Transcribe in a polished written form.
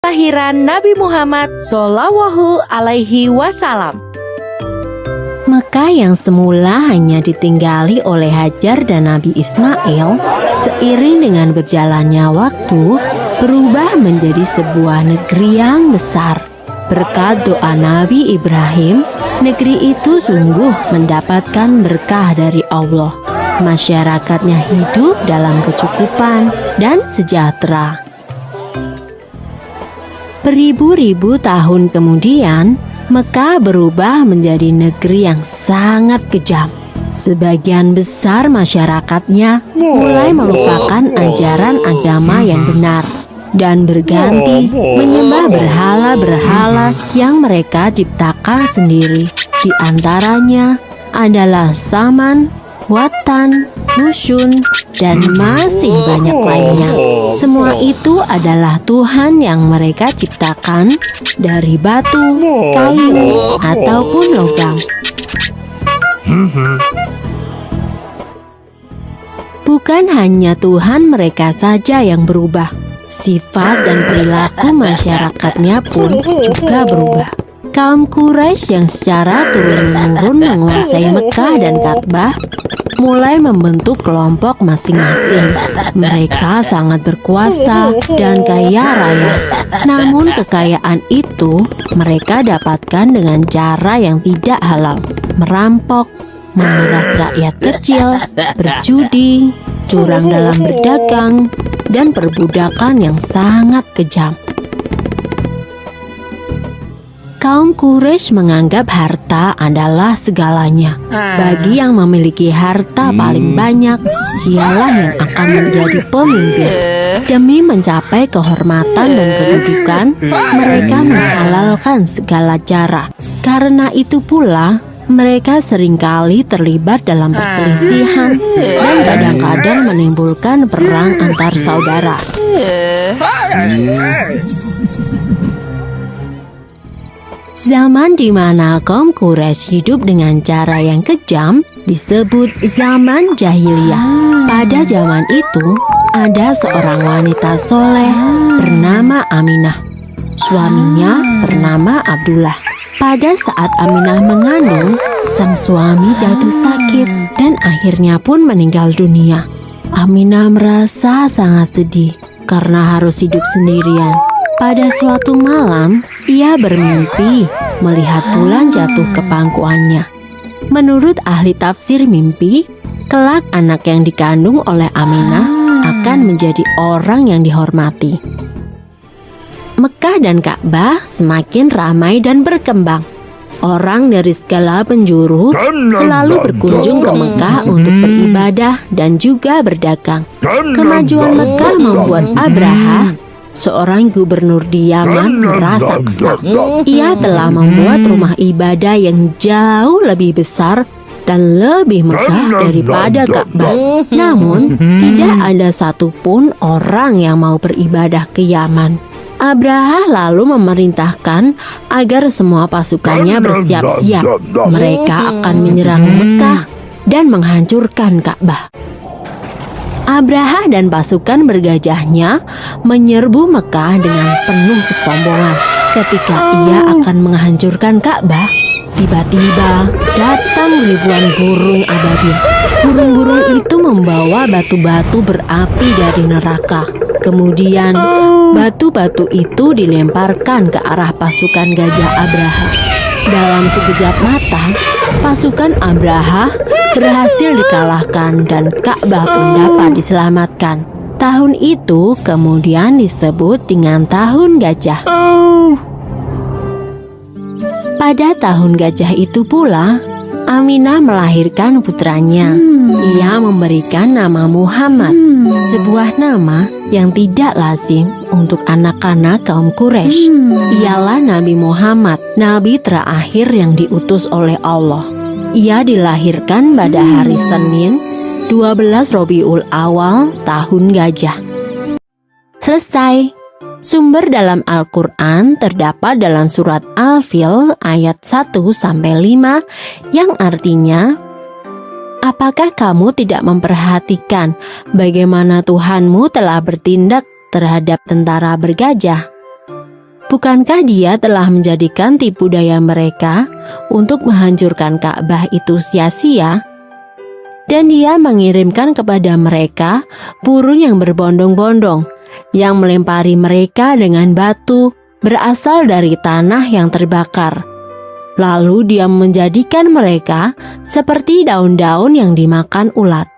kelahiran Nabi Muhammad Shallallahu Alaihi Wasallam. Mekah yang semula hanya ditinggali oleh Hajar dan Nabi Ismail, seiring dengan berjalannya waktu, berubah menjadi sebuah negeri yang besar. Berkat doa Nabi Ibrahim, negeri itu sungguh mendapatkan berkah dari Allah. Masyarakatnya hidup dalam kecukupan dan sejahtera. Beribu-ribu tahun kemudian, Mekah berubah menjadi negeri yang sangat kejam. Sebagian besar masyarakatnya mulai melupakan ajaran agama yang benar dan berganti menyembah berhala-berhala yang mereka ciptakan sendiri. Di antaranya adalah Saman, Watan, Nusyun, dan masih banyak lainnya. Semua itu adalah Tuhan yang mereka ciptakan dari batu, kayu, ataupun logam. Bukan hanya Tuhan mereka saja yang berubah, sifat dan perilaku masyarakatnya pun juga berubah. Kaum Quraisy yang secara turun-temurun menguasai Mekah dan Ka'bah mulai membentuk kelompok masing-masing. Mereka sangat berkuasa dan kaya raya. Namun kekayaan itu mereka dapatkan dengan cara yang tidak halal. Merampok, memeras rakyat kecil, berjudi, curang dalam berdagang, dan perbudakan yang sangat kejam. Kaum Quraisy menganggap harta adalah segalanya. Bagi yang memiliki harta paling banyak, dialah yang akan menjadi pemimpin. Demi mencapai kehormatan dan kedudukan, mereka menghalalkan segala cara. Karena itu pula, mereka seringkali terlibat dalam perselisihan dan kadang-kadang menimbulkan perang antar saudara. Zaman di mana kaum Quraisy hidup dengan cara yang kejam disebut zaman jahiliyah. Pada zaman itu, ada seorang wanita soleh bernama Aminah. Suaminya bernama Abdullah. Pada saat Aminah mengandung, sang suami jatuh sakit dan akhirnya pun meninggal dunia. Aminah merasa sangat sedih karena harus hidup sendirian. Pada suatu malam, ia bermimpi melihat bulan jatuh ke pangkuannya. Menurut ahli tafsir mimpi, kelak anak yang dikandung oleh Aminah akan menjadi orang yang dihormati. Mekah dan Ka'bah semakin ramai dan berkembang. Orang dari segala penjuru selalu berkunjung ke Mekah untuk beribadah dan juga berdagang. Kemajuan Mekah membuat Abraha, seorang gubernur di Yaman, merasa kesal. Ia telah membuat rumah ibadah yang jauh lebih besar dan lebih megah daripada Ka'bah. Namun, tidak ada satupun orang yang mau beribadah ke Yaman. Abraha lalu memerintahkan agar semua pasukannya bersiap-siap. Mereka akan menyerang Mekah dan menghancurkan Ka'bah. Abraha dan pasukan bergajahnya menyerbu Mekah dengan penuh kesombongan. Ketika ia akan menghancurkan Ka'bah, tiba-tiba datang ribuan burung ababil. Burung-burung itu membawa batu-batu berapi dari neraka. Kemudian batu-batu itu dilemparkan ke arah pasukan gajah Abraha. Dalam sekejap mata, pasukan Abraha berhasil dikalahkan dan Ka'bah pun dapat diselamatkan. Tahun itu kemudian disebut dengan Tahun Gajah. Pada Tahun Gajah itu pula, Aminah melahirkan putranya. Ia memberikan nama Muhammad, sebuah nama yang tidak lazim untuk anak-anak kaum Quraisy. Ialah Nabi Muhammad, nabi terakhir yang diutus oleh Allah. Ia dilahirkan pada hari Senin, 12 Rabiul Awal, Tahun Gajah. Selesai. Sumber dalam Al-Quran terdapat dalam surat Al-Fil ayat 1-5 yang artinya, apakah kamu tidak memperhatikan bagaimana Tuhanmu telah bertindak terhadap tentara bergajah? Bukankah dia telah menjadikan tipu daya mereka untuk menghancurkan Ka'bah itu sia-sia? Dan dia mengirimkan kepada mereka burung yang berbondong-bondong, yang melempari mereka dengan batu berasal dari tanah yang terbakar. Lalu dia menjadikan mereka seperti daun-daun yang dimakan ulat.